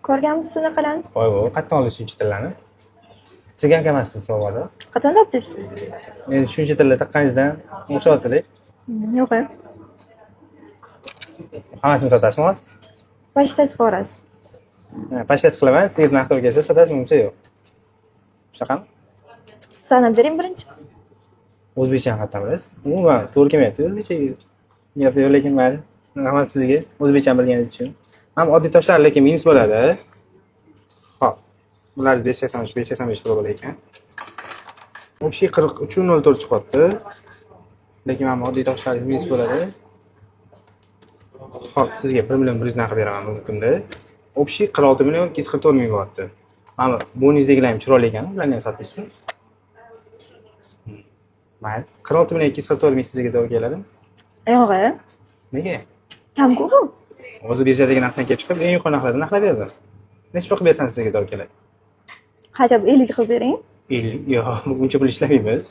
Ko'rganmisiz unaqalarni? Voy, qattan oldi shuncha tillarni. Sizga ham emasmi savodi? Qachon topdingiz? Men shuncha tillar taqqaningizdan o'xshayapti-da. Yo'q. Hammasini sotasizmi hozir? Pochtasi borasiz. Pashtat qilaman, sizga narx to'g'ri kelsa sotasiz, menimcha yo'q. Shunaqami? Sanab bering birinchi. O'zbekcha ham qayerdan bilasiz? Umuman to'g'ri kelmayapti o'zbekcha gap yo'q, lekin mayli. Rahmat sizga o'zbekcha bilganingiz uchun. Ham oddiy toshlar lekin minus bo'ladi. Xo'p. Bular 585 585 pul bo'lar ekan. Общий 43.04 chiqyapti. Lekin mana oddiy toshlar minus bo'ladi. Xo'p, sizga 1 million 100 narx beraman bugungi kunda. Общий 46 million 244 ming bo'lyapti. Mana bonusdagilar ham chiroyli ekan, ularni ham sotaysizmi? Mayli. 46 million 244 ming sizga to'g'ri keladimi? Yo'q. Nega? Kamku bu. O'zi birjadagi narxdan kelib chiqib, eng yuqori narxlardan narxlab berdi. Necha pul bersam sizga to'g'ri keladi? Qachon 50 qilib bering. 50? Yo'q, buncha pul ishlamaymiz.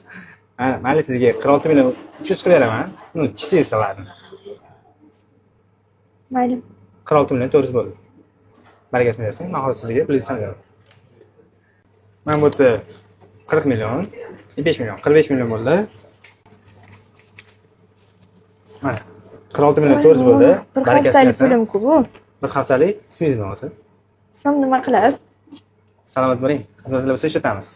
Mayli sizga 46 million 300 qilib beraman. Uni kichkingiz qiladi. Mayli. 46 million 400 bo'ldi. Bargasini bersang, men hozir sizga pulni beraman. Mana bu yerda 40 million, 5 million, 45 million bo'ldi. Mana 46 million 400 bo'ldi. Bir haftalik pulim-ku bu. Bir haftalik ismingiz nima o'zi? Ismim nima qilasiz? Salomat bo'ling. Xizmatlar bo'lsa ishlatamiz.